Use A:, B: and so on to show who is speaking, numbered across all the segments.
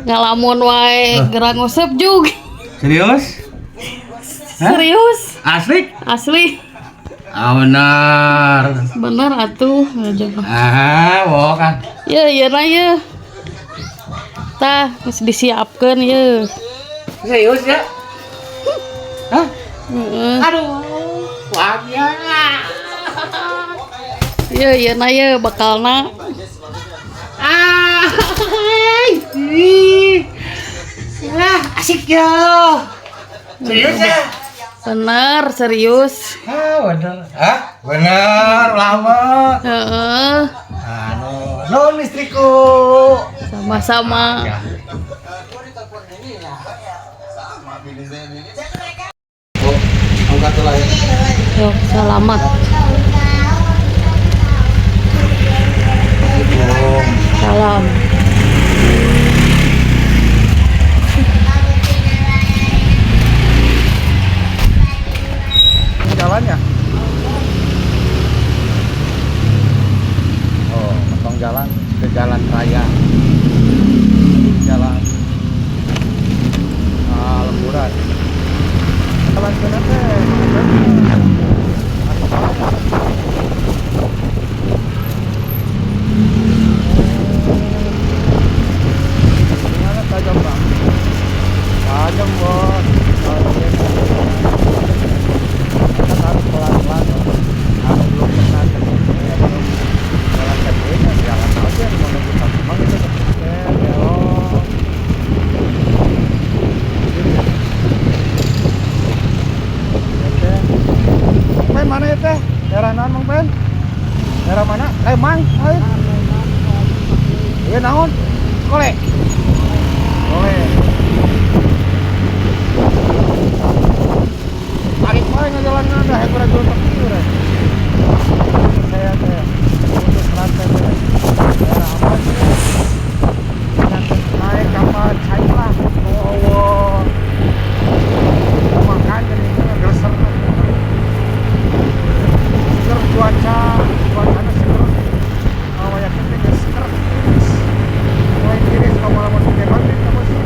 A: Ngalamun wae gerang ngosep juga.
B: Serius?
A: Serius?
B: Asli?
A: Asli.
B: Ah benar.
A: Bener atuh.
B: Kan.
A: Ya, iya na ya. Tah, geus disiapkeun ye.
B: Serius ya? Hah?
A: Heeh.
B: Aduh, wahnya.
A: Iya na ya bakalna.
B: Asik ya. Serius ya?
A: Bener, serius.
B: Bener. Bener, lama.
A: Heeh.
B: Non istriku.
A: Sama-sama.
B: Angkat lah ya.
A: Yuk, selamat. Salam.
B: Jalannya? Oh, potong jalan ke jalan raya. Jalan Lemburan. Jalan ke nanti. Gimana tajam bang? Tajam bos. Kan harus pelan-pelan. Aku belum pernah jalan kaki, jalan aja mau nunggu Kemang itu. Belok. Pen mana ya teh? Daerah naon Mang Pen? Daerah mana? Lemang. Iya naon? Kolek. Kolek. Tarik bae ngajalanna dah hebra jual tepi urang. Saya untuk rantai daerah apa sih? Naik kapal China. Oh. Makan jadi geser. Seger cuacanya seger. Ya kita seger. Mulai tiris kamu lamun keman di kamu sih.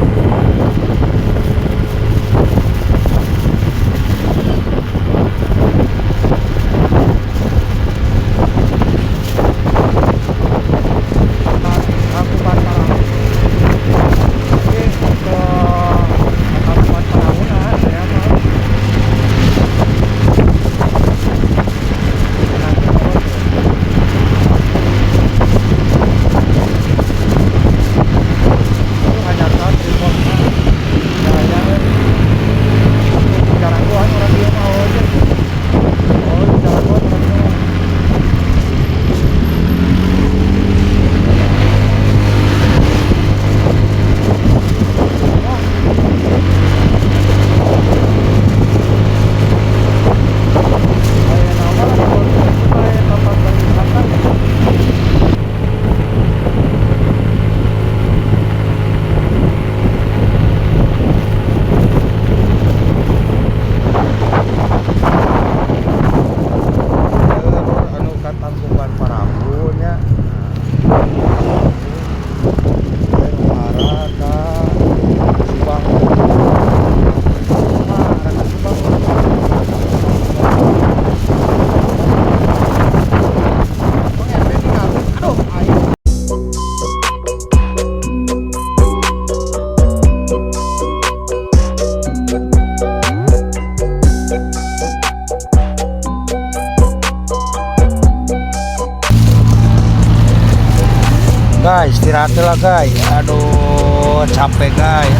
B: Guys, istirahat lah guys. Aduh, capek guys.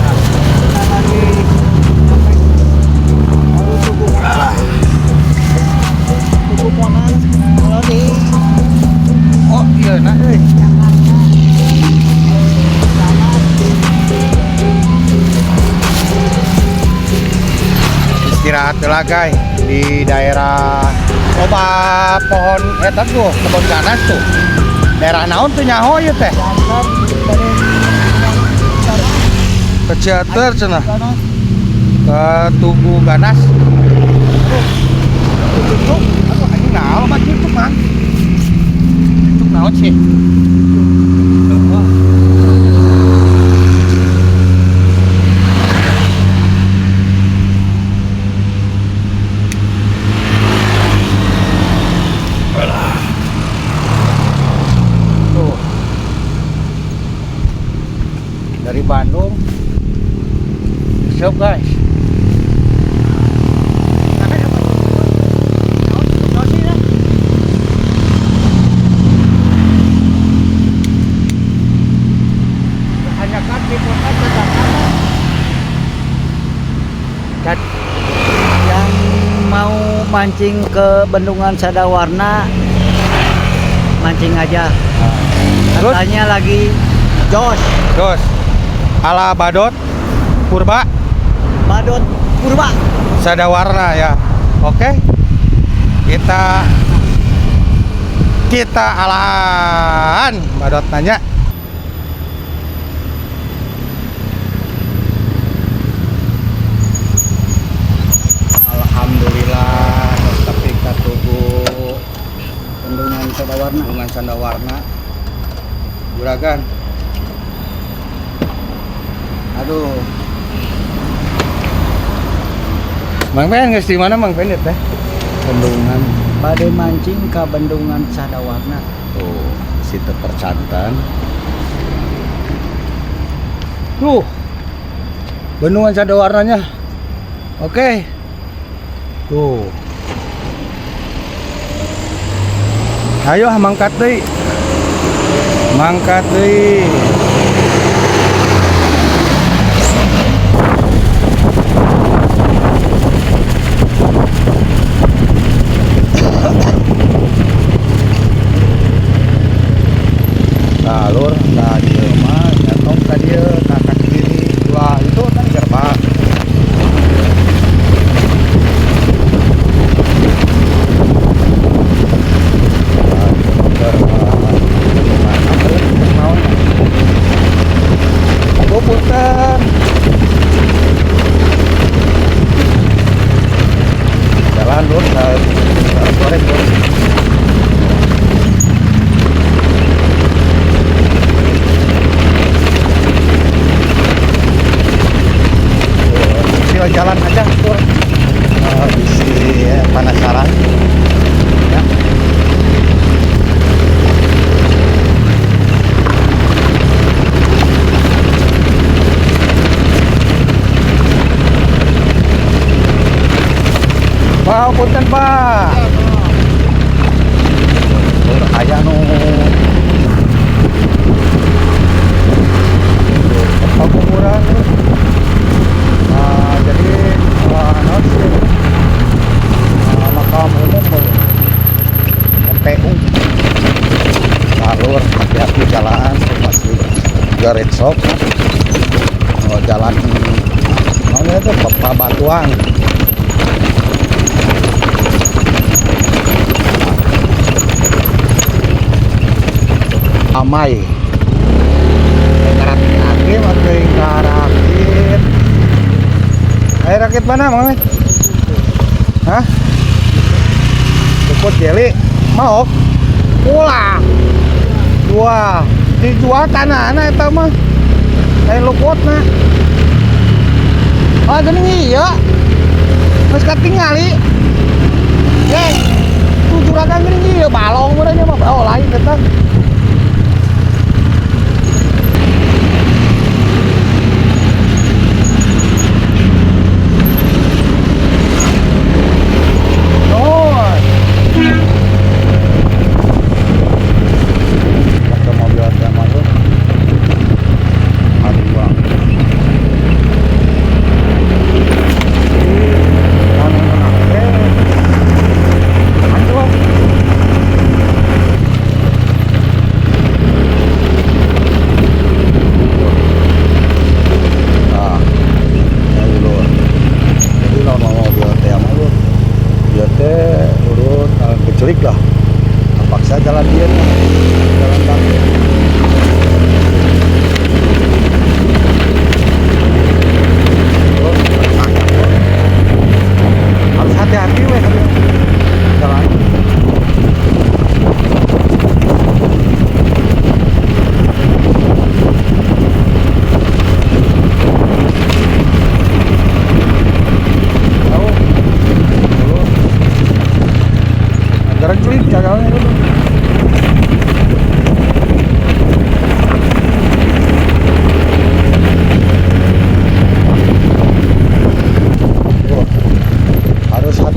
B: Oh iya nah. Istirahat lah guys di daerah loba pohon eta tuh, kebun ganas tuh. Daerah naon tuh nyaho ieu teh? Ke Ciater cenah. Ke Tugu Ganas. Aduh, anjing naon mah gitu mah. Itu naon sih? shop guys. Hanya kaki kota dan yang mau mancing ke Bendungan Sadawarna mancing aja. Katanya lagi jos ala Badot Purba Sadawarna ya. Oke. Kita alaan Badot nanya. Alhamdulillah tapi katugu Bendungan Sadawarna Juragan. Aduh. Mang Pen geus di mana Mang Pen teh? Bendungan. Bade mancing ke Bendungan Sadawarna. Tuh, situ percantan. Tuh. Bendungan Sadawarnanya. Oke. Tuh. Ayo mangkat deui. Mangkat deui. Alur nah dieu mah nyatong ka dieu ka kaki kiri dua itu kan gerbang. Aku punten. Jalan lur sore lur. Jalan aja tur isi penasaran ya. Pak punten Pak tur aya nu pakuburan. Jadi makam umum MPU alur hati-hati jalan masih garet shop jalan namanya itu Bapak Batuang. Amai ngarakin pakai ngarakin. Air rakit mana Mang? Hah? Luput jeli mau ulah dua dijual tanah eta mah air luputna. Oh geuning ieu geus katingali ye juragan geuning ieu balong meureun mah oh lain eta. Curik lah, paksa jalan dia, jalan kaki. Harus hati-hati weh jalan. Jalan culik, jalan itu.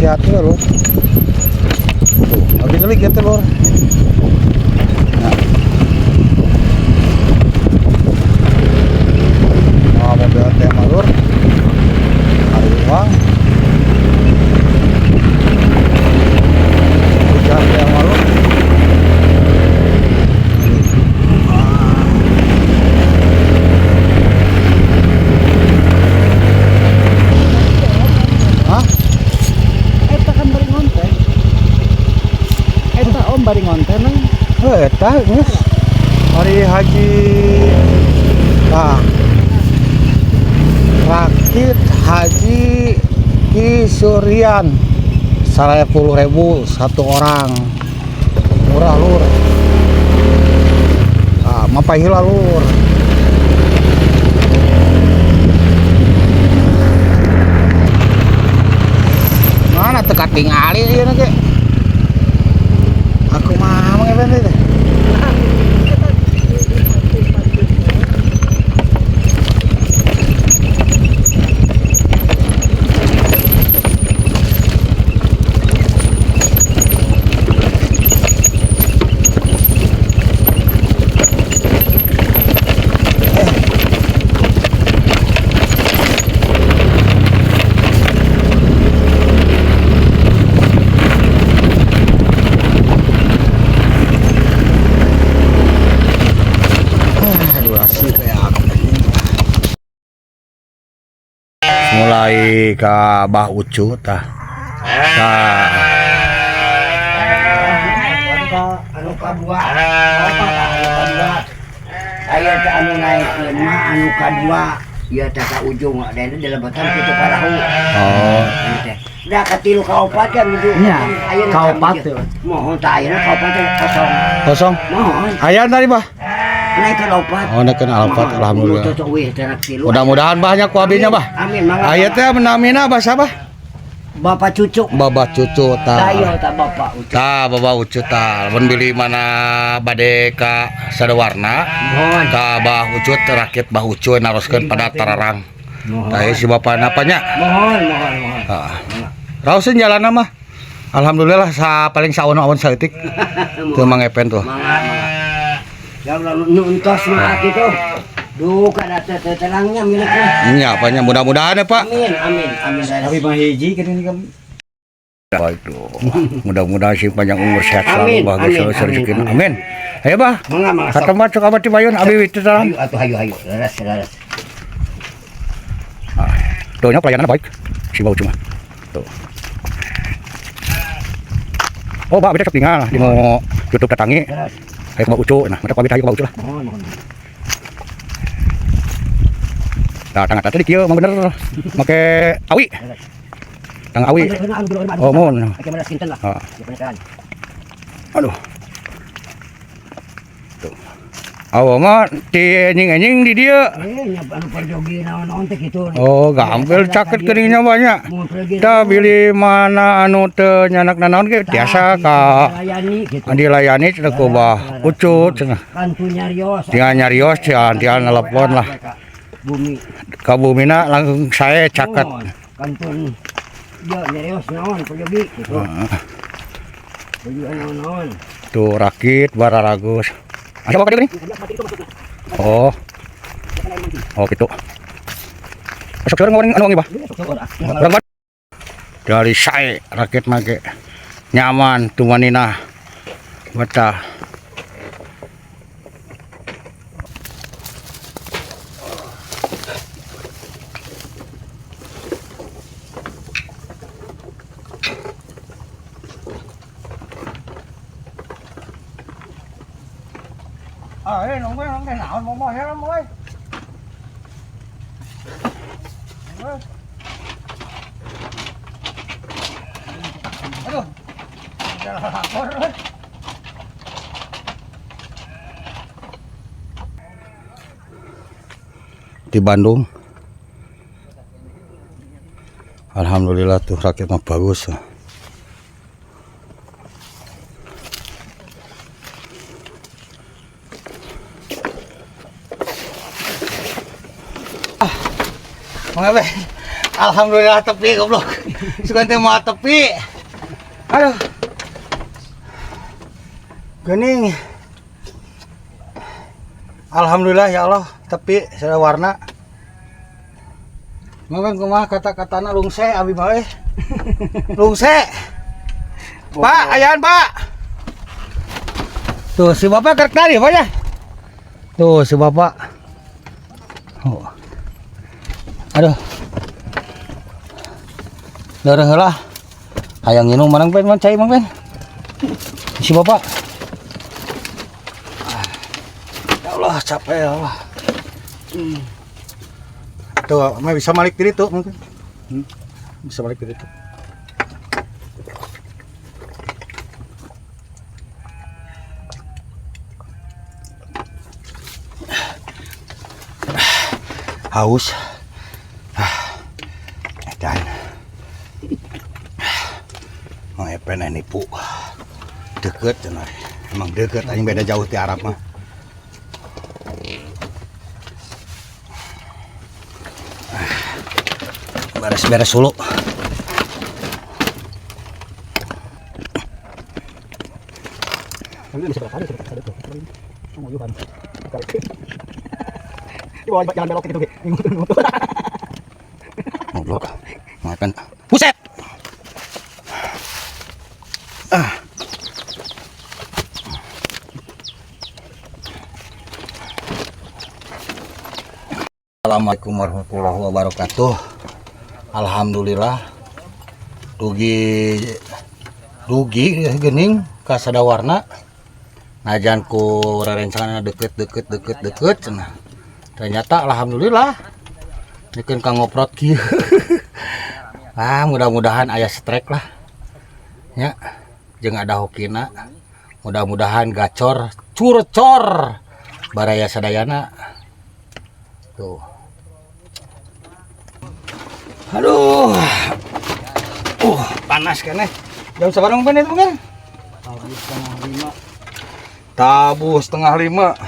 B: hati-hati ya, Lur. Tuh, lagi telik gitu, Lur. Nah. Nah, mobil tema, Lur. Hari uang. Hujan tema, Lur. Hah?
C: Eta kan bari ngonten. Eta om bari ngonten nang.
B: Eta geus. Hari haji. Nah. Rakit haji Ki Suryan 10.000 satu orang. Murah, Lur. Ah, mapahila, Lur. Mana teka tingali ieu na ge. Aku mah mangeben teh. Mulai ke Bah Ucu tah.
C: Anu kadua. Aya teh anu naikeun mah anu kadua. Ieu teh ka ujung dan dalam batan kitu parahu.
B: Oh,
C: Da katilu kaopat kan gitu.
D: Nya, kaopat teh.
C: Mohon tah ayeuna kaopat teh kosong.
B: kosong.
C: Mohon
B: Aya tadi, Bah.
C: naik ke kaopat.
B: Oh, naikeun alfat alhamdulillah.
C: Cocok weh terak tilu.
B: Mudah-mudahan banyak ku abinya, Bah.
C: Amin mangga.
B: Aya teh menamina Bah sabah?
C: Bapak cucu.
B: Babah cucu tah.
C: Dayo tah bapak ucu.
B: Tah babah ucu tah. Mun beli mana bade ka sadawarna.
C: Mohon.
B: Ka Bah Ucu rakit Bah Ucu naroskeun pada tararang.
C: Mohon.
B: Tah si bapana apanya?
C: Mohon.
B: Heeh. Raoseun jalanna mah. Alhamdulillah paling saon-aon saeutik. Teu mangepen tuh.
C: Mangga. Ya Allah nuntos mah kitu. Duh kada teh terangnya milikna.
B: Nya apanya mudah-mudahan ya, Pak.
C: Amin.
D: Tapi mah hiji kan ini kan.
B: Baik tuh. Mudah-mudahan si panjang umur sehat selalu
C: Amin,
B: bahagia
C: amin,
B: selalu rezeki.
C: amin.
B: Amin. Ayo, Bah.
C: Mangga.
B: Kata mah cok abadi bayun abi witu tarang.
C: Hayu. Laras.
B: Tuh nya pelayanannya baik. Si bau cuma. Tuh. Oh, Bah, beda cek tinggal di mau YouTube datangi.
C: Laras.
B: Ayo ke Bau Ucu. Nah, mereka pamit ayo ke Bau Ucu lah.
C: Mohon.
B: Nah, tangan tadi kieu mah bener make awi. Tang awi. Oh, mohon.
C: Oke, beres kinten lah.
B: Ah.
C: Ya penyekaan.
B: Aduh. Tuh. Awa mah ti anjing-anjing di dia.
C: Nya anu perjogi naon-naon teh kitu.
B: Oh, gampil caket keringnya banyak. Da bili mana anu teu nyanak nanaon ge tiasa ka
C: layani gitu.
B: dilayani cenah ku Bah Ucu cenah.
C: Kantu nyarios.
B: Tinggal nyarios tinggal nelpon lah.
C: Bumi.
B: Ka bumina langsung saya caket.
C: Kantun. Ya nyarios naon perjogi gitu. Perjogi naon-naon.
B: Tuh rakit bararagus. Ada apa tadi? Oh. Oh gitu. Besok sore ngoreng anu wangi, Bah. Urang Bah. Dari saya rakit make nyaman tumanina. Betah. Nong cái nào mò hết lắm ơi. Aduh. Di Bandung. Alhamdulillah tuh rakit mah bagus. Alhamdulillah tepi goblok. Sugan teh mah tepi. Aduh. Geuning. Alhamdulillah ya Allah, tepi sada warna. Mangga kumaha kata-katana lungse abi mah euy. Lungse. Pak, ayaan Pak. Tuh si Bapak kerek tadi Pak ya. Tuh si Bapak. Oh. Aduh. Darah heula. Hayang nginum manang pen man cai mang pen. Si Bapak. Ya Allah capek ya Allah. Tuh, mah bisa balik diri tuh mungkin. Bisa balik diri tuh. Haus. Dan mau epen nipu deket cenah. Emang deket aing beda jauh ti Arab mah. Beres-beres dulu. Ngobrol, makan. Buset. Assalamualaikum warahmatullahi wabarakatuh. Alhamdulillah. Dugi geuning ka sadawarna. Najan ku rerencangan deket cenah. Ternyata alhamdulillah bikin kang ngoprot kieu. Mudah-mudahan aya strek lah. Ya, jeung ada hokina. Mudah-mudahan gacor, curcor baraya sadayana. Tuh. Aduh. Panas keneh. Jam sabarang ben itu kan? Tabu setengah lima.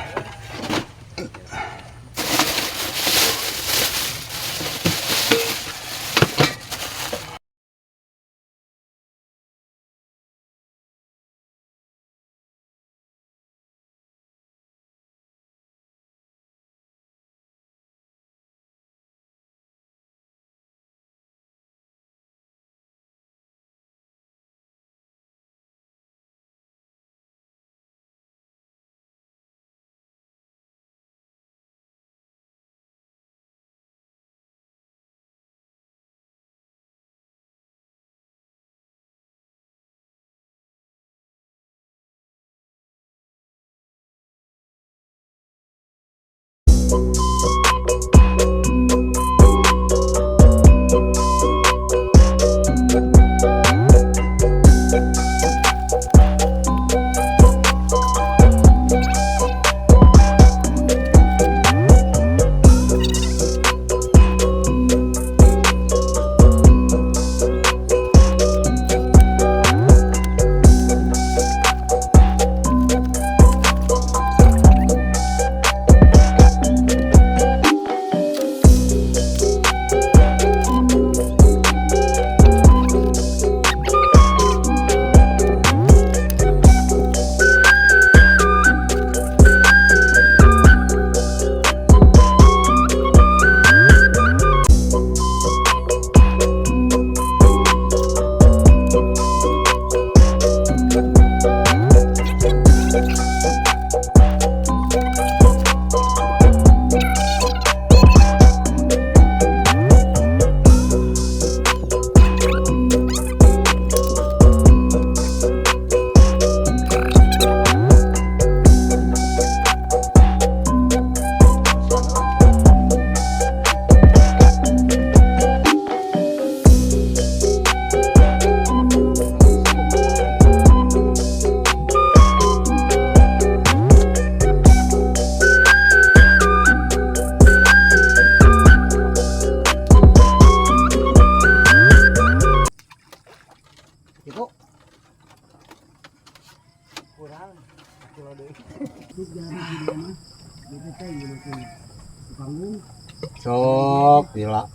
B: Sok gila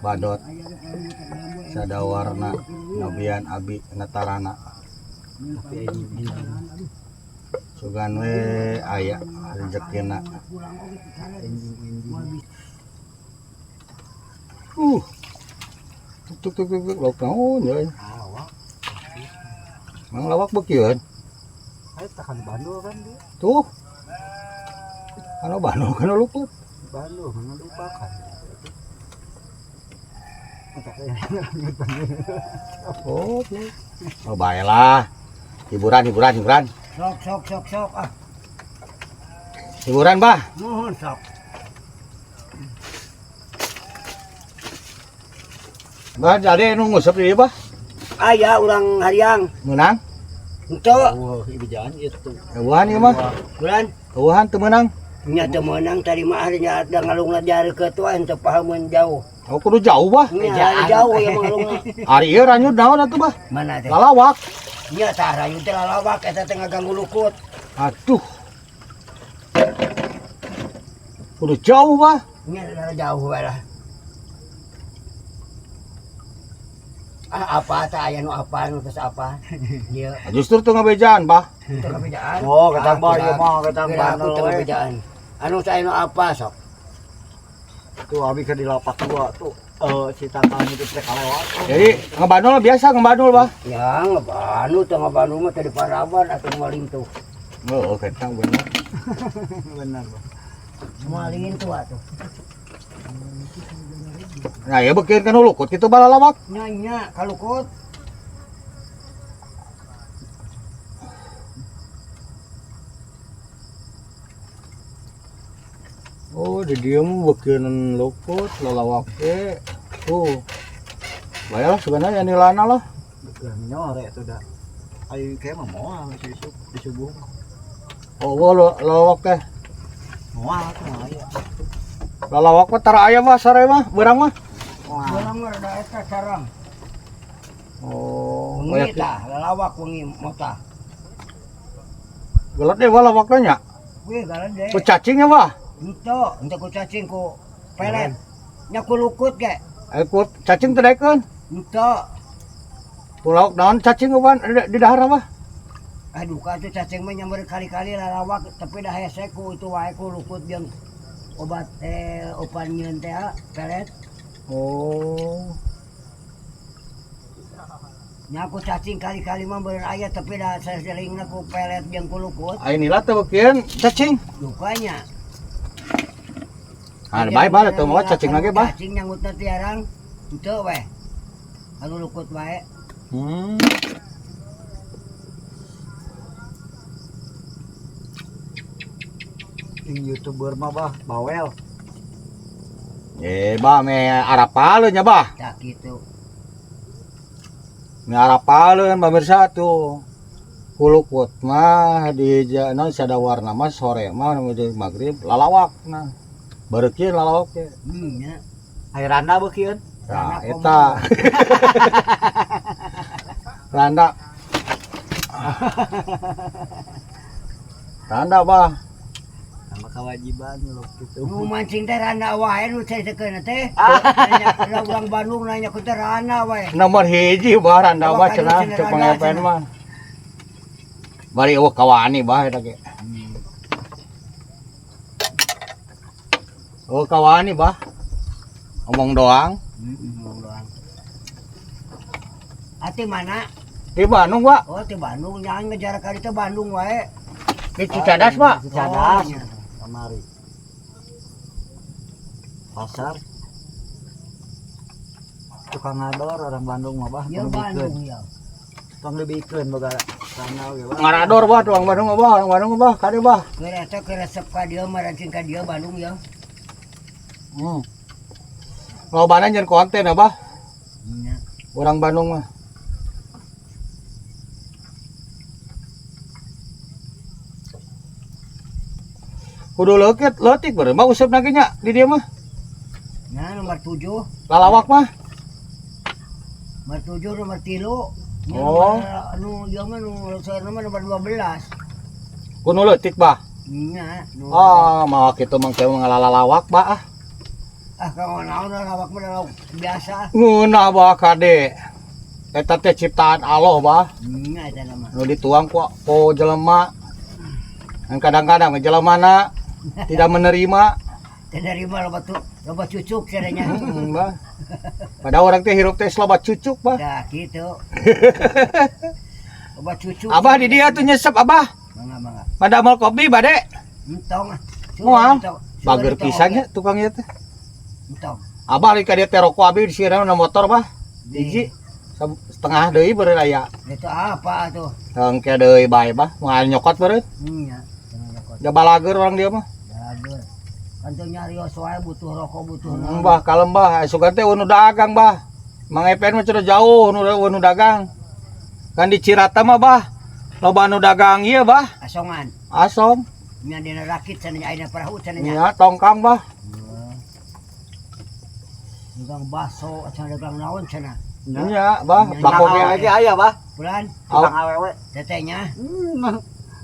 B: badot sadawarna nobian abi natarana sugan we aya rezekina tuk tuk tuk tuk lok naon ya mang lawak beukieun
D: Ayo tahan Bandung kan dia.
B: tuh anu Bandung kana luput
D: Bandung jangan lupakan.
B: oh oh baiklah hiburan
C: Sok ah.
B: hiburan bah
C: Nuhun sok.
B: bah jadi nu ngusep di bah
C: Aya urang hariang.
B: menang
C: Henteu.
D: Wah, ibu jangan itu.
B: eueuhan ieu mah
C: Bulan
B: eueuhan teu meunang
C: nya teu meunang tadi mah harinya ada ngalungna jari ketua ente pahameun jauh.
B: oh kudu jauh bah
C: Nya jauh ya ngalungna.
B: ari ieu ranyut naon atuh bah
C: Mana teh?
B: lalawak
C: Nya tah rayu teh lalawak eta teh ngaganggu lukut.
B: aduh kudu jauh bah
C: Nya jauh we lah. Apa teh aya nu apa nu tos apa? Ieu
B: justru teu ngabejaan bah
C: teu kabejaan.
D: Oh, ketang Bandung mah ketang Bandung.
C: Teu kabejaan. Anu teh anu apa sok?
D: Tuh abi ke di lapak dua tuh. Si Tatang itu teh kalewat.
B: jadi ngebandul biasa ngebandul bah
C: Ya ngebanu teh ngebanu mah teh di Paraban atuh maling tuh.
B: oh ketang bener
D: Benar, Bang.
C: Maling tuh atuh.
B: nah ya beukeun kana lukut kitu bah lalawak
C: Nya kalukut.
B: oh di dieu mah beukeun lukut lalawak teh tuh bayalah sebenarnya nilana lah
D: Udah nyore tuh dah. Ayo kayak mah moal di subuh.
B: oh lalawak teh
D: Moal tuh aya.
B: lalawak mah tara aya mah sare mah beurang mah
D: Moal.
C: Urang mah da eta sarang.
B: oh
C: Wengi tah lalawak wengi motah.
B: gelet deh lalawak teh nya
C: Wih galan deh.
B: ku cacingnya bah
C: Ente ku cacing ku pelet. Nya ku lukut ge.
B: ku cacing teh daekeun
C: Ente.
B: pulau naon cacing uban di dahar mah
C: Aduh ka tuh cacing mah nya berkali-kali lalawak tapi dah hese ku itu wae ku lukut jeung obat opan nyeun teh pelet.
B: oh
C: Nya ku cacing kali-kali mah beureun aya tapi dah saselingna ku pelet jeung ku lukut.
B: ai nila teh beukeun cacing
C: Dukanya.
B: ah bae bah teu mau cacing lagi bah
C: Cacing nyangutna tiarang. Henteu weh. Anu lukut wae.
D: Di YouTuber mah bah bawel.
B: bah me arapaleun nya bah
C: Tak gitu.
B: me arapaleun pemirsa tuh kulukut mah di naon sadawarna mah sore mah menuju magrib lalawak nah beureukeun lalawak teh
C: Nya.
D: Air randa beukeun.
B: nah eta randa randa bah
D: Sama kewajiban lo gitu.
C: Nu mancing teh randa wae nu cai tekeun teh. Nya urang Bandung nanya ku teh randa wae.
B: nomor hiji bah randa mah cenah cek pengepen mah bari eueuh kawani bah eta ge oh kawani bah omong doang
C: Ati mana?
B: di Bandung bah
C: Oh, di Bandung jangan ngejar kali teh Bandung wae.
B: di Cicadas bah
D: Cadas.
C: nya.
D: Kamari. Pasar. Tukang ngador orang Bandung mah bah.
C: Ya Bandung ya.
D: Tong lebihkeun boga kanal ge bah.
B: ngarador bah tuang Bandung bah orang Bandung bah kade bah
C: Keur eta keur resep ka dieu marancing ka dieu Bandung ya.
B: lobana nyen konten bah
C: Nya.
B: orang Bandung mah kudu leutik beureuh mah useup ge nya di dieu mah
C: Nah, nomor 7.
B: lalawak mah
C: Nomor 7 nomor 3. Nya
B: Oh.
C: Anu ieu mah nu soalna mah nomor 12.
B: kudu leutik bah
C: Nya.
B: mah kitu mah teu ngalalawak bah
C: Ah kamu naon lawak mah lawak biasa.
B: Ngeunah bah kade. Eta teh ciptaan Allah bah.
C: Eta nama.
B: Nu dituang ku jelema. Dan kadang-kadang jelemana tidak menerima.
C: Terima loba cucuk caranya.
B: Bah. Pada orang teh hirup teh loba cucuk bah.
C: Dah gitu. Loba cucuk.
B: Abah di dia tuh nyesep abah.
C: Mangga.
B: Pada mal kopi bade.
C: Entong.
B: Moal. Bager pisannya tukang ieu teh.
C: Entong.
B: Abah rika dia teh rokok abi disieun motor bah. Hiji setengah deui beureun aya.
C: Itu apa tuh?
B: Engke deui bae bah, moal nyokot beureun.
C: Ya.
B: Da balager orang dia mah.
C: Balager. Kantor nyarios wae butuh rokok butuh naon.
B: Bah kalem bah, sugan teh nu dagang bah. Mang Epen mah cenah jauh nu dagang. Kan di Cirata mah bah. Loba nu dagang ieu bah.
C: Asongan.
B: Asom.
C: Nya dina rakit cenanya ayeuna perahu cenanya.
B: Ya tongkang bah.
C: Dagang baso, dagang naon cenah.
B: Iya bah, bako ge
D: Lagi aya bah.
C: Bulan
D: Tukang awewe.
C: tetenya.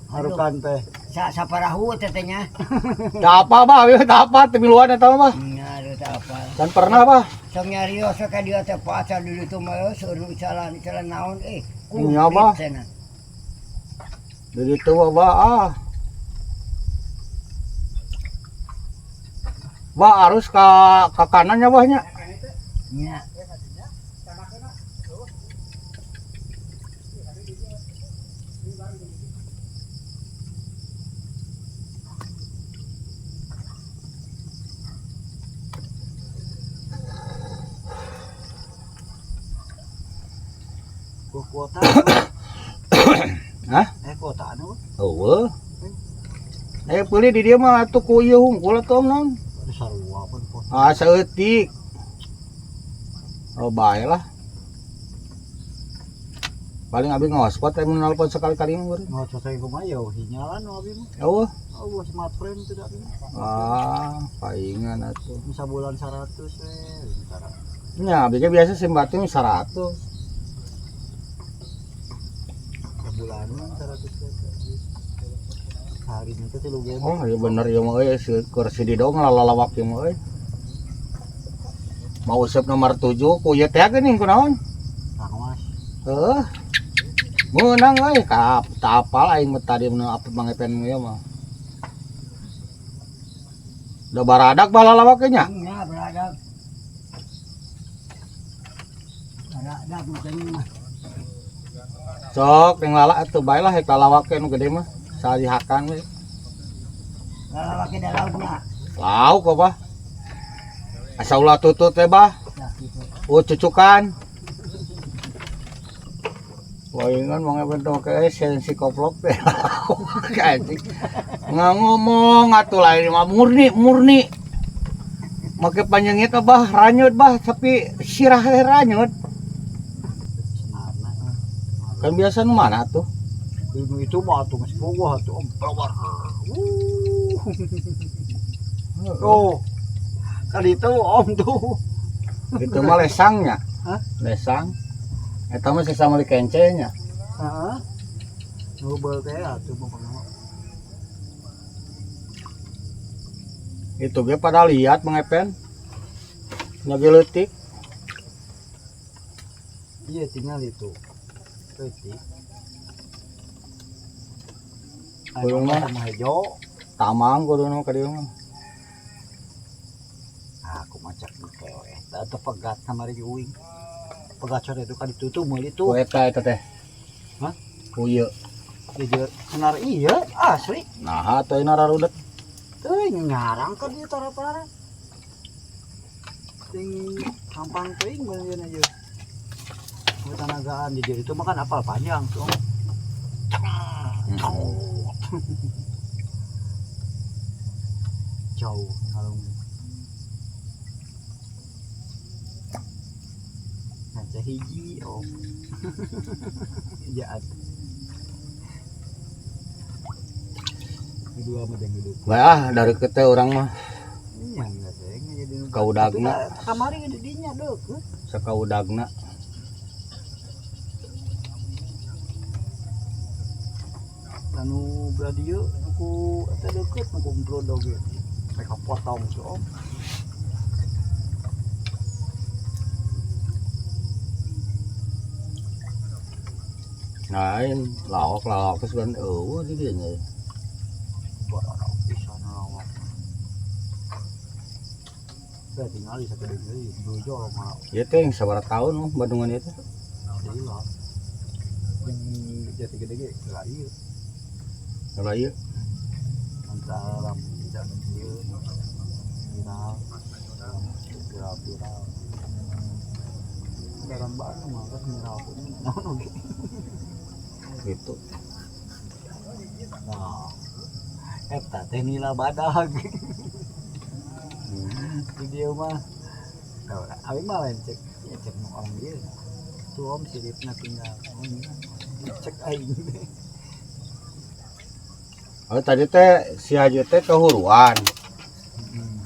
D: Harukan teh.
C: Saparahu tetenya.
B: Da apa bah, da apa teh miluan eta mah.
C: Nya ada apa.
B: Dan pernah bah.
C: Sok nyarios ka dia teh pacar di ditu mah seueur jalan naon
B: Iya, Bah.
C: cenah.
B: Jadi itu bah Bah harus ke kanannya bahnya.
C: Nya.
D: Kuota.
B: Hah?
D: Kuota anu.
B: Eueuh. Pilih di dia mah atuh ku ieu hungkul atuh naon.
D: Ada sarua pun kuota.
B: Saeutik. Oh bae lah. Paling abi ngawaspot teh mun nelpon sekali-kali mah beureun.
D: Mau selesai kumaha ya hinyalan abi mah.
B: Eueuh.
D: Oh, smartphone tidak ini.
B: Paingan atuh.
D: Bisa bulan 100
B: Nya abi ge biasa simbatnya 100.
D: Bulanan 100 hari nanti sih lu game.
B: Oh iya bener ya mah euy kursi di dong lalawak ieu mah euy. Mau usep nomor 7 ku ieu teh geuning kunaon?
D: Awas.
B: Meunang euy ka apal aing mah tadi mun apa Mang Epen ieu mah. Da baradak bala lalawak nya.
C: Nya beradak. Beradak bukan mah.
B: Sok yang lala atuh bae lah hek lalawak nu gede mah. Salihakan we.
C: Lalawak da laukna.
B: Lauk apa? Asa ulah tutut teh bah.
C: Dah gitu.
B: Cucukan. Waingan Mang Epen teh kae sensi koplok teh. Anjing. Ngomong atuh lain mah murni. Make panjangnya bah ranyut bah tapi sirah teh ranyut. Kan biasa nu mana tuh?
D: Ilmu itu mah tuh masih gua tuh pelawar. Oh. Kali itu om tuh.
B: Itu mah lesangnya.
D: Hah?
B: Lesang. Eta mah sesama li kencenya.
D: Heeh. Ngobel teh atuh pokoknya.
B: Itu ge pada lihat Mang Epen. Lagi leutik.
D: Iya tinggal itu. Leutik.
B: Kudu mah
D: sama hejo.
B: tamang kudu nu ka dieu mah.
D: Aku macak kewe. Atau pegat sama Rigi Uing. Pegat sore itu kan ditutup meuli itu.
B: Ku eta teh.
D: Hah?
B: Ku ieu.
D: Jejer senar iya asli.
B: Nah atuh ayeuna rarudet.
D: Teuing ngarang ka dieu tara-tara. Ting kampang teuing beungeun aja. Tanagaan di dia itu makan apal panjang tuh. Jauh ngalung. Nanti hiji om. Jaat. Kedua mah yang hidup.
B: Wah dari kete orang mah
D: Iya enggak sih jadi.
B: kaudagna
D: Kamari di dinya deuk.
B: sakaudagna.
D: Anu radio aku eta deukeut nu kumpul doge. Mereka potong tuh om.
B: Lain lawak terus kan di dia nya.
D: Bisa ngelawak. Saya tinggal di satu deui dojo mah.
B: Ieu teh sabaraha tahun Bandungan itu?
D: Iya. Yang jati gede ge lah ieu.
B: Kalau ieu
D: Antara jati ieu viral. Viral. Dalam banget mah kan viral tuh.
B: gitu.
D: Nah, eta teh nila badag. Di dia mah. Tahu lah, abi mah lain cek, ya cek nu orang dia. Tuh om siripna tinggal. Cek aing.
B: Oh tadi teh si Haju teh kehuruan.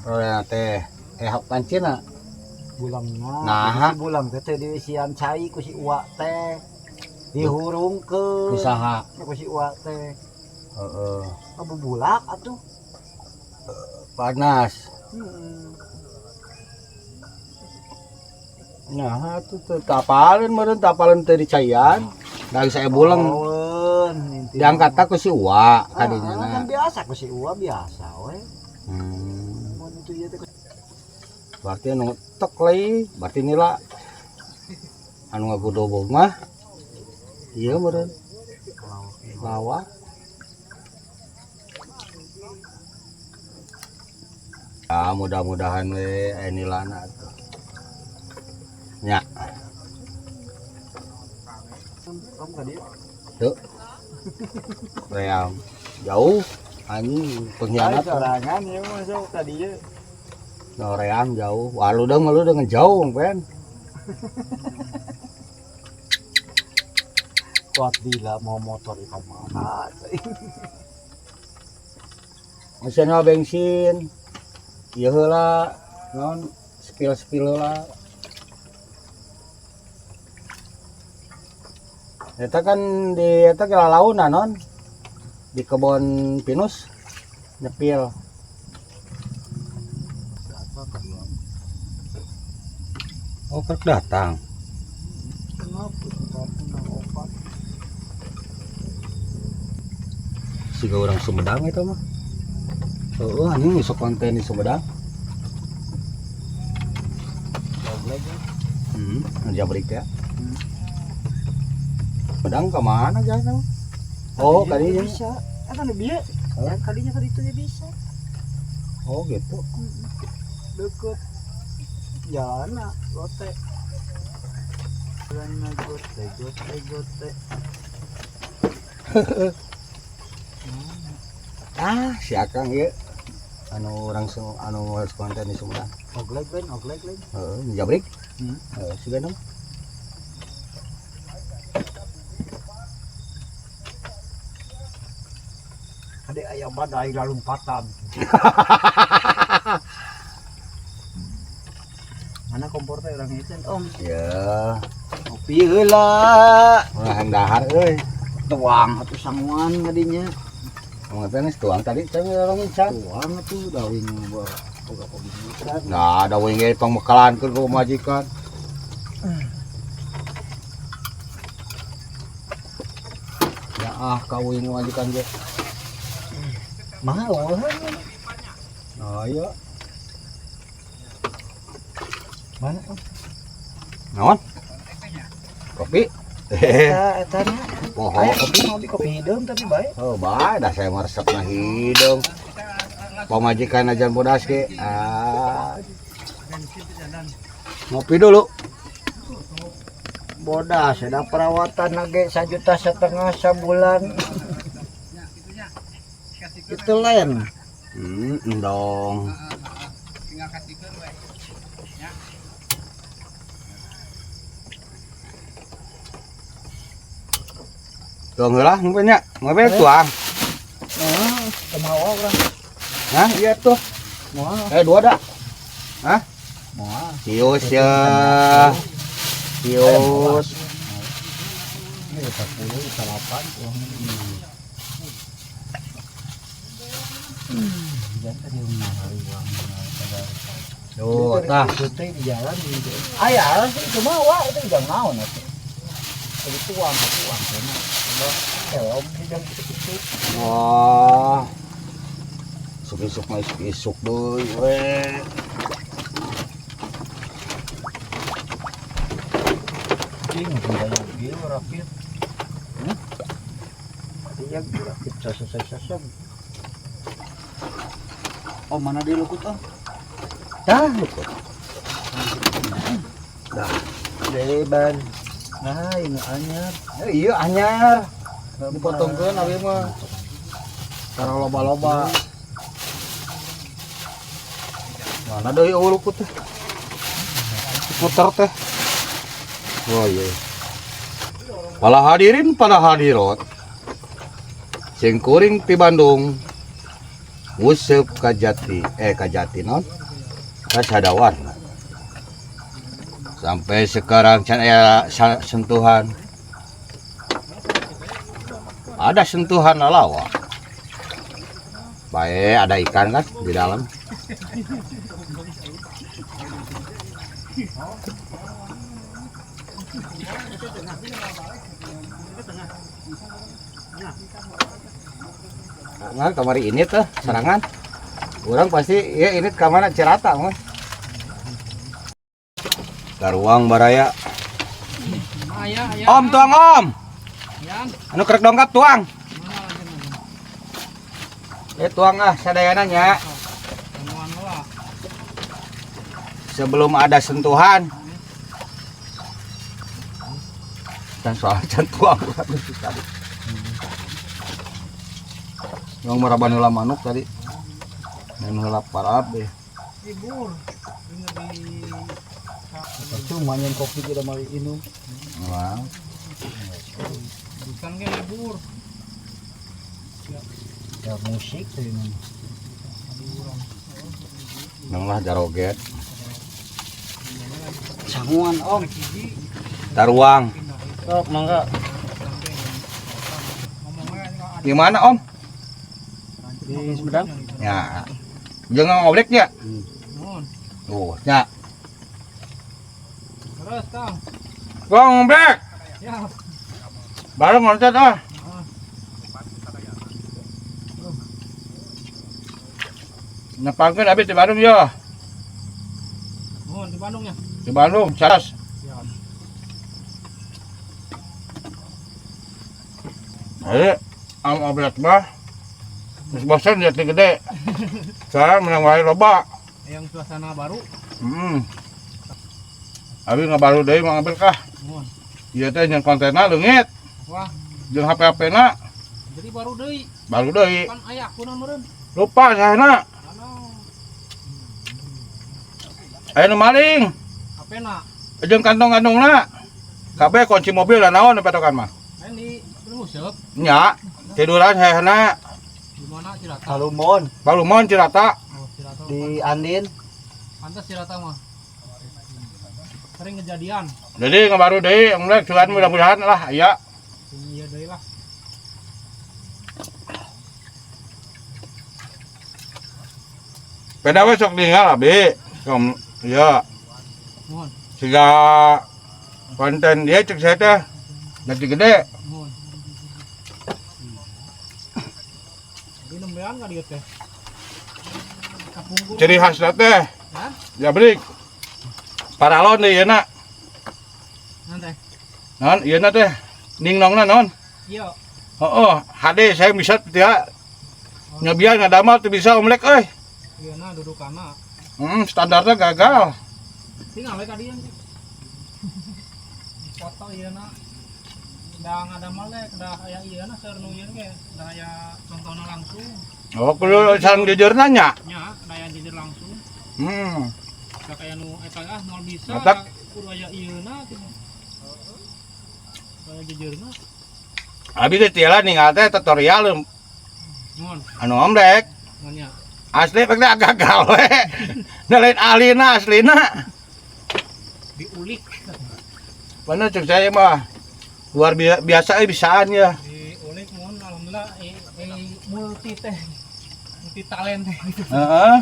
B: Roya teh pancina.
D: Bulangna.
B: Nah.
D: Si bulang teh di sian cai ku si uwa teh. Dihurungkeun.
B: Usaha.
D: Ku si uwa teh.
B: Heeh.
D: Abubulak atuh.
B: Panas.
D: Hmm.
B: Nah, itu teh tapalan meureun tapalan teh dicayan. Dari saya bulang diangkat ku si Uwa kadinya na.
D: Kan biasa ku si Uwa biasa we. Mun itu ieu teh
B: Berarti anu tek leuy, berarti nila anu ngagudobog mah ieu meureun lawak. Ya mudah-mudahan we aya nilana tuh. Nya.
D: kamu ka dieu.
B: Tuh. Real. Jauh anjing pengkhianat.
D: Sorangan ieu mah sok ka dieu.
B: Noream jauh. Wah lu dengan jauh, Ben.
D: Kuat bila mau motor ikan mana.
B: Mesin bensin. Ieu heula naon spill heula. Eta kan di eta kelalaunan non. Di kebon pinus nyepil. Oh, kerek datang.
D: Kenapa? Opat.
B: Siga orang Sumedang itu mah. Oh, ini sok konten di Sumedang.
D: Goblok ya.
B: Jabrik ya. Sumedang ke mana jalan? Oh, kalinya
D: bisa. Kan dia. Ya kalinya kan itu dia bisa.
B: Oh, gitu.
D: Deket. Jalan nak, gote. Jalan nak gote.
B: Si Akang ya. Anu orang anu konten di Sumedang.
D: Oglek lain.
B: Heeh, jabrik. Siga dong.
D: Ada ayam badai lalu lompatan. Mana kompor teh orang itu om?
B: Ya,
D: Ngopi heula.
B: orang dahar euy.
D: Tuang atuh sanguan kadinya.
B: Mun teh tuang tadi teh orang ngican.
D: Tuang atuh dawing boga bisa.
B: Nah, ada wing ge pangmekalankeun ku majikan. Ya kawin majikan ge.
D: Mahal
B: Nah, iya.
D: Mana om?
B: Naon? Kopi?
D: Eta nya.
B: Poho.
D: Aya kopi mau di kopi hidung tapi baik.
B: Oh, bae dah saya maresepna hidung. Pamajikan ajan bodas ge. Ngopi dulu.
D: Bodas ada perawatan lagi 1,5 juta sebulan. Itu lain.
B: Dong. Tuang heula ngupenya, ngopi tuang.
D: Nah, kemau orang.
B: Hah, iya tuh.
D: Wah,
B: 2 dah. Hah?
D: wah.
B: Cius ya. Cius.
D: Ini 40, 8 uang. Jangan tadi rumah hari uang.
B: Tuh, tah.
D: Itu di jalan di. Ayah, cuma wah itu jangan naon atuh. Jadi tuang karena om bidang itu.
B: Wah. Isuk-isuk mah isuk deui we.
D: Cing budaya dia rapid. Iya rapid sasar. Oh mana dia lukut oh? Dah lukut. Dah. Deban. Nah ini anyar.
B: Iya anyar.
D: Dipotongkeun abi mah. Cara loba-loba.
B: Mana deui lukut teh? Puter teh. Oh iya. Para hadirin para hadirat. Sing kuring ti Bandung. Useup Kajati non. Kasadawan. Sampai sekarang can aya sentuhan. Ada sentuhan lalawa. Bae ada ikan kan di dalam. Nah, kamari ini tuh serangan. Orang pasti ya ini kamana Cirata mah. Karuang baraya. Om tuang om. Anu kerek dongkap tuang. Tuang sadayana nya. Sebelum ada sentuhan. Dan soal can tuang tadi. Yang maraban heula manuk tadi. Dan heula parab deh.
D: Libur. Cuma yang kopi tidak mau minum.
B: Wah.
D: Bukan ke libur. Ya musik tuh ini.
B: Nang lah jaroget.
D: Sanguan om.
B: Taruang.
D: Sok mangga.
B: Gimana om?
D: Di Sumedang.
B: Ya. Jangan ngobleknya. Oh, ya.
D: Terus Kang.
B: Gua ngoblek.
D: Ya.
B: Bareng ngontet ah. Napangkeun abi di Bandung ya.
D: Mohon di Bandung ya.
B: Di Bandung, Saras. Ayo, am oblek mah. Geus bosan jati gede. Saya menang wae loba.
D: Yang suasana baru.
B: Abi ngabaru deui mah ngambil kah.
D: Mohon.
B: Ieu teh jeung kontena leungit.
D: Wah,
B: Jeung HP-na
D: jadi baru deui.
B: baru deui.
D: Kan aya akunna meureun.
B: Lupa sahana.
D: Anu,
B: Aya nu maling.
D: apena?
B: Jeung kantong-kantongna. Kabeh kunci mobil dan naon petokan mah.
D: Main di Ruseup.
B: Nya, tiduran sahana.
D: Di mana Cirata?
C: Halumon
B: Balumon Cirata.
D: Oh, Cirata.
C: di Andin.
D: Pantas Cirata mah. Sering kejadian.
B: Jadi ngabaru deui emlek cuan mudah-mudahan lah aya.
D: Ini ya deui lah.
B: Peda we sok tinggal abi. Kom ya
D: Mohon.
B: siga konten dia cek saya teh jadi gede.
D: Mohon. Di nembean ka dieu teh. Kapungkur.
B: Ciri khas teh
D: Hah?
B: ya beli paralon deui yeuna.
D: Nanti.
B: Non ieu teh ningnongna non.
D: Iya.
B: Heeh, HD saya bisa teh nyabian ngadamal teu bisa omlek euy.
D: Ieu na dudukana.
B: Standarnya gagal.
D: Tinggal we ka dieu. Foto ieu na. Da ngadamal teh da aya ieu na seur nu ieu ge, da aya contohna langsung.
B: Oh, kudu sareng jujur nanya.
D: Nya, da aya jujur langsung. Da kaya nu eta moal bisa.
B: Matak.
D: Kudu aya ieu na gitu. Kaya jujurna.
B: Abi teh tiala ningal teh tutorial
D: Mohon,
B: anu omlek.
D: nya.
B: Asli pake gagal we. Nelain ahlina aslina.
D: Diulik.
B: Bener cek saya mah. Luar biasa bisaan ya.
D: Diulik mohon alhamdulillah multi teh. Multi talent teh gitu.
B: Heeh.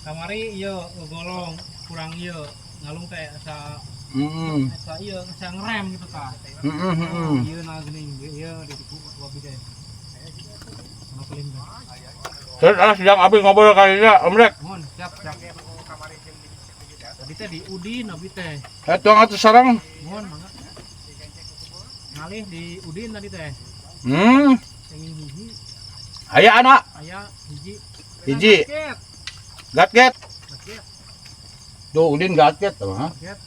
D: Kamari ieu ngegolong kurang ieu ngalung teh asa
E: Sa iya saya ngerem gitu ta. Iya na geuning iya di tiku wabi deh. Mana paling dah.
B: Terus sedang abi ngobrol kali ya, Om Rek.
E: Mohon siap. Tadi teh di Udin abi teh.
B: Tuang atuh sarang.
E: Mohon mangga. Ngalih di Udin tadi teh. Pengen hiji,
B: Aya anak.
E: aya hiji.
B: Hiji.
E: Ket.
B: Gatget.
E: Ket.
B: Tuh Udin gatget mah.
E: Ket.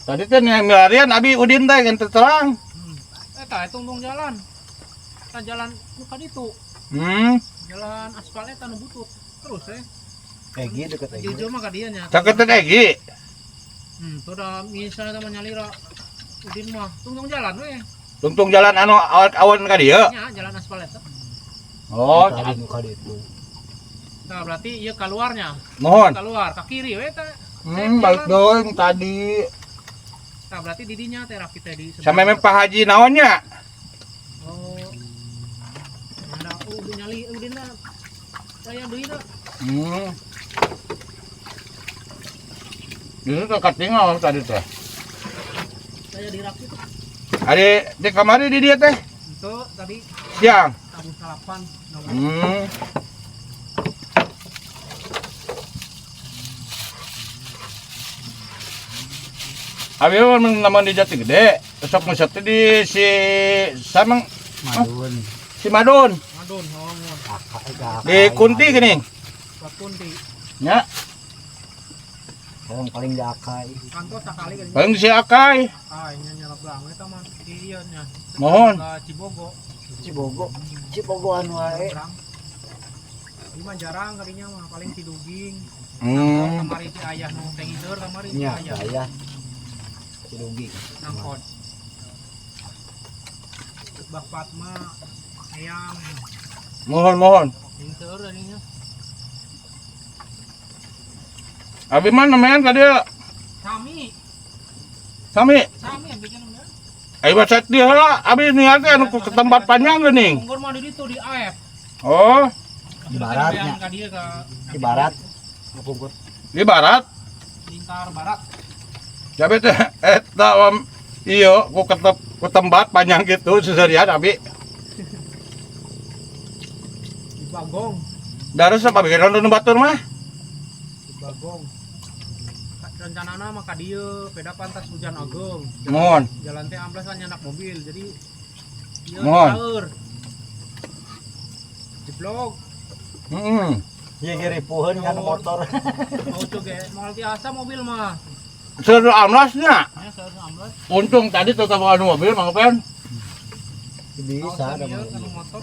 B: Tadi teh milarian abi Udin teh yang terang.
E: Tah tungtung jalan. Tah jalan nu ka ditu. Jalan aspalnya tanu butut. Terus
D: Egi deket Egi.
E: Jauh mah ka dieu nya.
B: Caketan Egi.
E: Tuh da misalnya teman nyalira Udin mah tungtung jalan we.
B: Tungtung jalan anu awan ka dieu.
E: Nya jalan aspal eta.
B: Oh,
D: Tadi nu ka ditu.
E: Nah, berarti ieu keluarnya.
B: mohon.
E: Keluar ke kiri we teh.
B: Balik doang tadi.
E: Nah, berarti didinya teh rakit teh di sebelah.
B: Sampai Pak Haji naonnya?
E: Oh. Ada nyali Udin na. Saya deui na.
B: Itu tuh katingal tadi teh.
E: Saya dirakit.
B: Ada di kamari di dia teh.
E: Itu tadi
B: Siang.
E: tabung salapan.
B: Abi naman di Jati Gede, besok ngeset di si Samang
D: Madun.
B: si Madun
E: Madun, mohon.
B: di Kunti gini.
E: Kunti.
B: Ya,
D: Yang paling diakai.
E: Kantor sakali kan.
B: paling di si Akai.
E: Nya nyarap lang eta mah di ieu nya.
B: Mohon.
E: Ka Cibogo.
D: Cibogo anu wae.
E: Ini mah jarang kalinya mah paling si Duging.
B: Hmm.
E: Kamari si ayah nu teh hider kamari si
D: Nya
E: ayah.
D: saya. Cidugi.
E: Nangkot. Bak Fatma ayam
B: Mohon.
E: yang seur tadinya.
B: Abi mana men tadi?
E: Sami yang bikin namanya.
B: Ayo baca dia lah. Abi niatnya anu ke tempat panjang geuning.
E: Unggul mah di ditu di AF.
B: Oh,
D: Ibaratnya.
E: Ka dieu ka
D: Ibarat. Ngupungkut.
B: di barat.
E: Lingkar barat.
B: Jabe teh eta iya ku tempat panjang gitu seserian abi.
E: Di Bagong.
B: Daras apa bikin nonton batur mah?
E: Di Bagong. Rencanana mah ka dieu peda pantas hujan agung.
B: Mohon.
E: Jalan teh amblas kan nyanak mobil. Jadi ieu
B: Mohon.
E: saeur. Di blog
D: Ieu geripuheun kan motor.
E: mau coge moal biasa mobil mah.
B: Seru amlasnya.
E: Ya saeur amblas.
B: Untung tadi tetap anu mobil Mang Pen.
D: Bisa ada
E: Ieu
D: mah.
E: kan motor.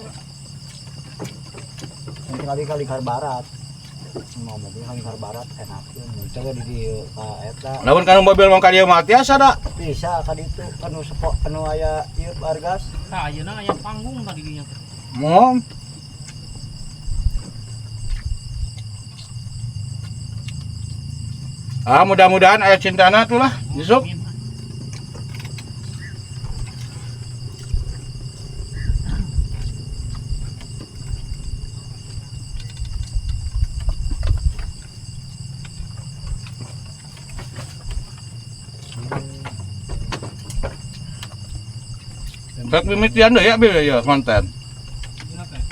D: Kali-kali kar barat. Mau mobil kali kar barat enak. Coba di dieu ka eta.
B: Lamun kana mobil mangka dia mah tiasa da.
D: Bisa ka ditu anu sepok anu aya ieu argas.
E: Nah, ayeuna aya panggung tadi dinya teh.
B: Mohon. Mudah-mudahan aya cintana tuh lah, Yusuf.
E: Amin.
B: Bak mimitian deh ya bil ya konten.
E: Gila teh.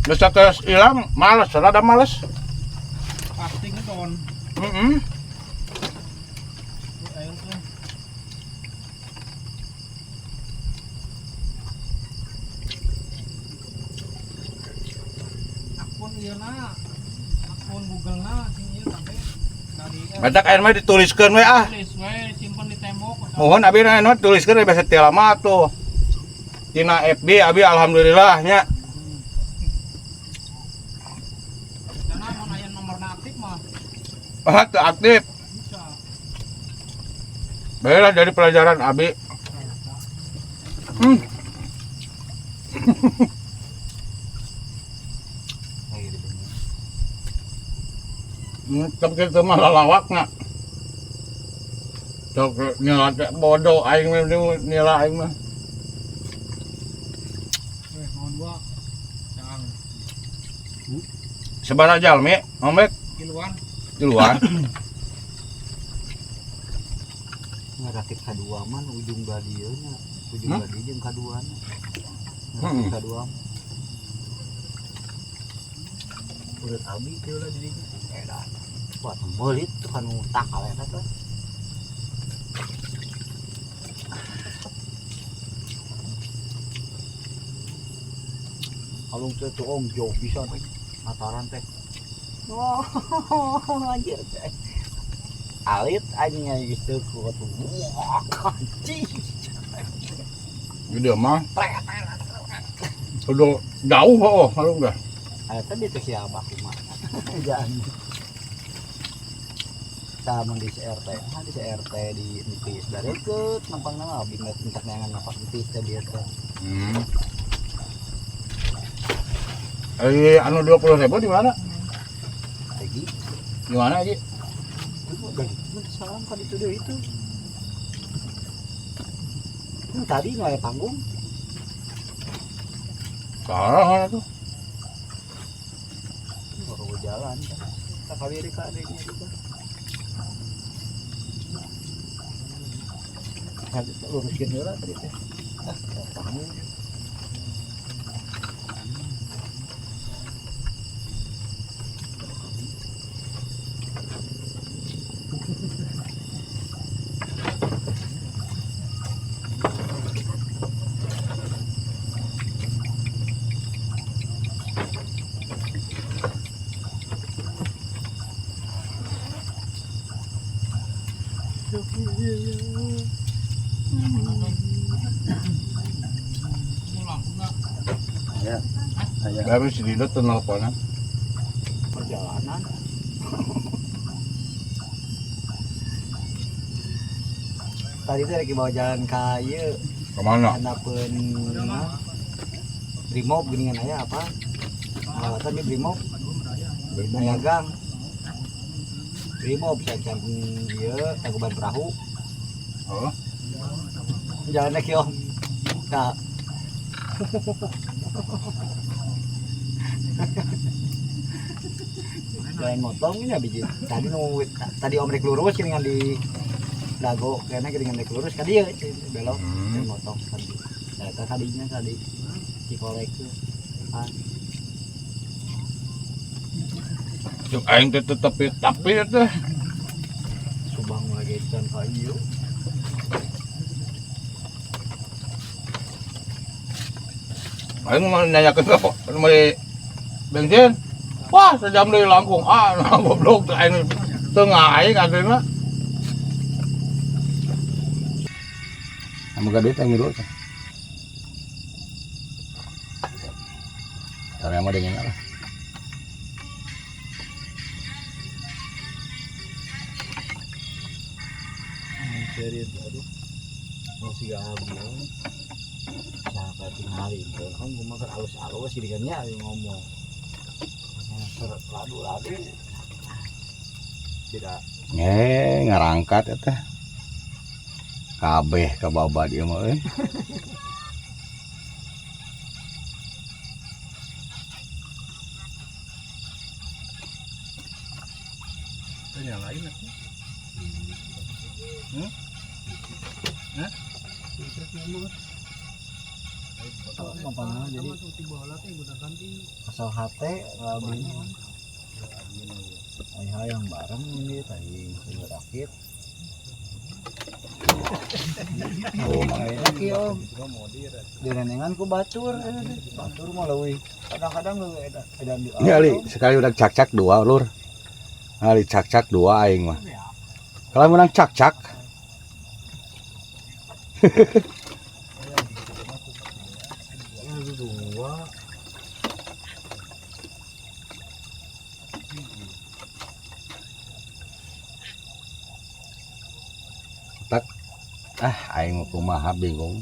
B: Bisa terus hilang, males, rada males.
E: Pasti ngeton. Ayo teh. Akun ieu na. Akun Google na sing ieu sampai dari
B: Batak air mah dituliskeun we ah.
E: tulis we simpen di tembok.
B: Mohon abi na tuliskeun basa teu lama tuh. Tina FB abi alhamdulillah nya.
E: Karena mun aya nomorna aktif mah
B: Ah, teu aktif.
E: bisa.
B: Baiklah dari pelajaran abi. Tapi kita mah lalawakna. Sok nila bodoh aing mah nila aing mah.
E: Mohon gua. Jangan.
B: Sabaraha jalmi, Mamek?
E: kiloan.
B: Duluan.
D: Ngerakit kadua man ujung gadieuna. Ujung
B: Hmm?
D: gadie jeung kaduana.
B: Hmm.
D: Ngerakit kadua. Urut abi teh ulah di dieu. Edan. Buat meulit tuh kan takal eta teh. Alung teh tuh om jauh bisa teh. Mataran teh. Wah, anjir teh. Alit anjing geus teu kuat. Wah, anjing.
B: Gede mah. Sudah jauh oh, kalau udah.
D: Eta dia teh siapa kumaha. Jangan. Sama di CRT, di CRT di Entis dari deket nampang nama binget entak neangan napak Entis tadi eta.
B: Anu 20.000 di mana?
D: Lagi
B: Di mana aja?
D: itu dari salam kan itu dia itu. Tadi nggak ada panggung.
B: Salah mana tuh?
D: Baru jalan kan. Tak kawiri ka adiknya juga. Habis luruskin heula tadi teh. Panggung.
B: Baru si Dino tuh nelponan.
D: Perjalanan. Tadi teh lagi bawa jalan ke ieu
B: Kemana?
D: handapeun Brimob geuningan aya apa? Lawatan di Brimob. Aya gang. Brimob sacan ieu Tangkuban Perahu.
B: Oh,
D: Jalannya kieu. Nah. Jalan motong ini biji. Tadi om rek lurus geuningan di Dago kayaknya geuningan rek lurus ka dieu belok jalan motong tadi. Nah, eta kadinya tadi Cikolek tuh.
B: cuk aing teh tapi teh.
D: Subang lagi can ka ieu.
B: Aing mau nanyakeun ka meuli bensin. Wah, sejam deui langkung. Ah, goblok teh aing teu ngaing adeuna. Anu gede teh ngilu teh. Tara mah dengan apa?
D: Serius aduh. Masih gak habis. Siapa tinggal itu kan gue makan alus-alus gini kan ya ngomong. Seret ladu-ladu. Tidak.
B: Ngarangkat eta. Kabeh kababa dieu mah euy. Yang lain aku.
D: Gampang jadi asal hati beli ayah yang bareng ini tadi sudah rakit. Oh makanya ki om direnengan ku batur mah leuwih kadang-kadang leuwih edan di
B: Ini ali sekali udah cak-cak dua lur. Ali cak-cak dua aing mah. Kalau menang cak-cak.
D: dua
B: Aing mah kumaha bingung.